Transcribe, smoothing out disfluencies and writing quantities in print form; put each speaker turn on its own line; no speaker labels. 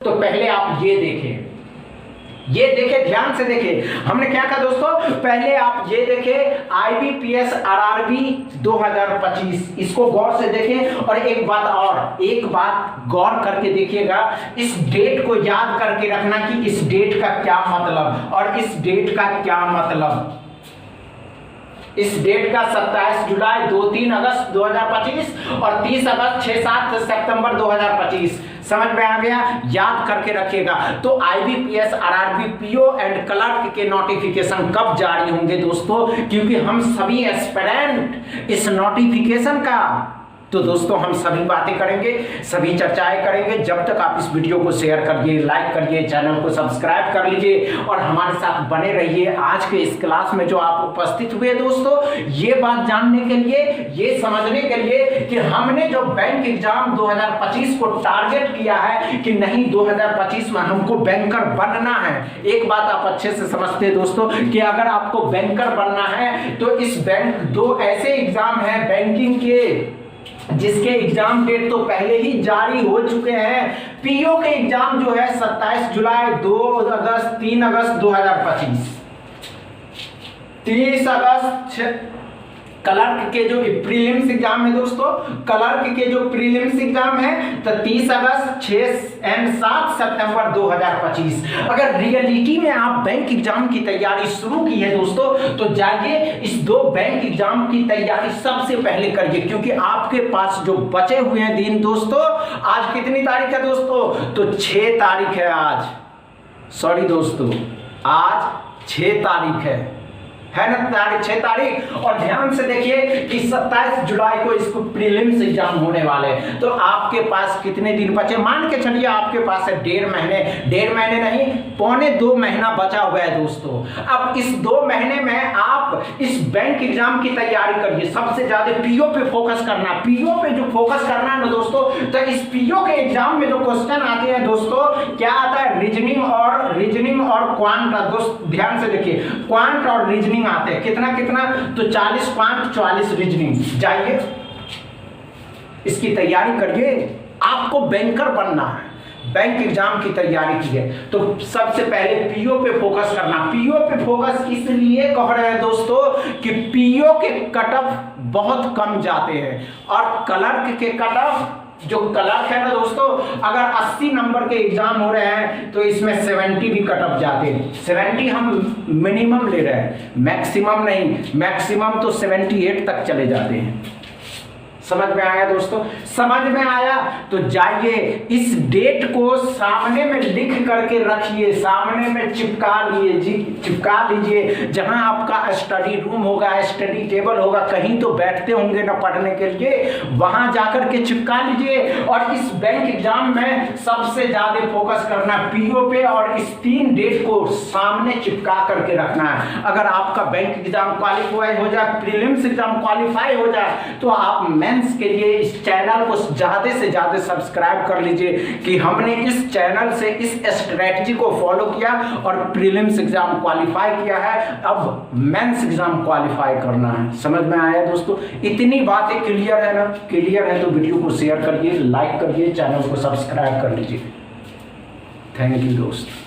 तो पहले आप ये देखें, ध्यान से देखें। हमने क्या कहा दोस्तों, पहले आप ये देखें IBPS RRB 2025, इसको गौर से देखें। और एक बात गौर करके देखिएगा, इस डेट को याद करके रखना कि इस डेट का क्या मतलब और इस डेट का क्या मतलब। इस डेट का 27 जुलाई 2-3 अगस्त 2025 और 30 अगस्त 6-7 सितंबर 2025 समझ में आ गया, याद करके रखिएगा। तो IBPS RRB PO and clerk के नोटिफिकेशन कब जारी होंगे दोस्तों, क्योंकि हम सभी एस्पिरेंट इस नोटिफिकेशन का, तो दोस्तों हम सभी बातें करेंगे, सभी चर्चाएं करेंगे। जब तक आप इस वीडियो को शेयर करिए, लाइक करिए, चैनल को सब्सक्राइब कर लीजिए और हमारे साथ बने रहिए। आज के इस क्लास में जो आप उपस्थित हुए दोस्तों, ये बात जानने के लिए, ये समझने के लिए कि हमने जो बैंक एग्जाम 2025 को टारगेट किया है कि नहीं 2025 में हमको बैंकर बनना है। एक बात आप अच्छे से समझते हैं दोस्तों कि अगर आपको बैंकर बनना है तो इस दो ऐसे एग्जाम है बैंकिंग के जिसके एग्जाम डेट तो पहले ही जारी हो चुके हैं। पीओ के एग्जाम जो है 27 जुलाई 2 अगस्त 3 अगस्त 2025, 30 अगस्त क्लर्क के जो प्रीलिम्स एग्जाम है दोस्तों, क्लर्क के जो प्रीलिम्स एग्जाम है तो 30 अगस्त 6 एंड 7 सितंबर 2025। अगर रियलिटी में आप बैंक एग्जाम की तैयारी शुरू की है दोस्तों, तो जाइए इस दो बैंक एग्जाम की तैयारी सबसे पहले करिए, क्योंकि आपके पास जो बचे हुए हैं दिन दोस्तों, आज कितनी तारीख है दोस्तों, तो 6 तारीख है आज, सॉरी दोस्तों आज 6 तारीख है ना, 6 तारीख। और ध्यान से देखिए कि 27 जुलाई को इसको प्रीलिम्स एग्जाम होने वाले हैं। तो आपके पास कितने दिन बचे, मान के चलिए आपके पास है 1.5 महीने नहीं, 1.25 महीना बचा हुआ है दोस्तों। अब इस 2 महीने में आप इस बैंक एग्जाम की तैयारी करिए। सबसे ज्यादा पीओ पे फोकस करना, पीओ पे जो फोकस करना है ना दोस्तों, तो इस पीओ के एग्जाम में जो क्वेश्चन आते हैं दोस्तों, क्या आता है, रीजनिंग और क्वांट। दोस्त ध्यान से देखिए, क्वांट और रीजनिंग आते हैं, कितना तो 40 क्वांट 40 रीजनिंग। जाइए इसकी तैयारी करिए, आपको बैंकर बनना है, बैंक एग्जाम की तैयारी की है तो सबसे पहले पीओ पे फोकस करना। पीओ पे फोकस इसलिए कह रहे हैं दोस्तों कि पीओ के कट ऑफ बहुत कम जाते हैं और क्लर्क के कट ऑफ, जो क्लर्क है ना दोस्तों, अगर 80 नंबर के एग्जाम हो रहे हैं तो इसमें 70 भी कट ऑफ जाते हैं। 70 हम मिनिमम ले रहे हैं, मैक्सिमम नहीं, मैक्सिमम तो 78 तक चले जाते हैं। समझ में आया दोस्तों, समझ में आया। तो जाइए इस डेट को सामने में लिख करके रखिए, सामने में चिपका लीजिए। जहां आपका स्टडी रूम होगा, स्टडी टेबल होगा, कहीं तो बैठते होंगे ना पढ़ने के लिए, वहां जाकर के चिपका लीजिए। और इस बैंक एग्जाम में सबसे ज्यादा फोकस करना पीओ पे और इस 3 डेट को सामने चिपका करके रखना है। अगर आपका बैंक एग्जाम क्वालिफाई हो जाए, प्रीलिम्स एग्जाम क्वालिफाई हो जाए, तो आप के लिए इस चैनल को ज्यादा से ज्यादा सब्सक्राइब कर लीजिए कि हमने इस चैनल से इस स्ट्रेटजी को फॉलो किया और प्रीलिम्स एग्जाम क्वालिफाई किया है, अब मेंस एग्जाम क्वालिफाई करना है। समझ में आया दोस्तों, इतनी बातें क्लियर है ना, क्लियर है तो वीडियो को शेयर करिए, लाइक करिए, चैनल को सब्सक्राइब कर लीजिए। थैंक यू दोस्त।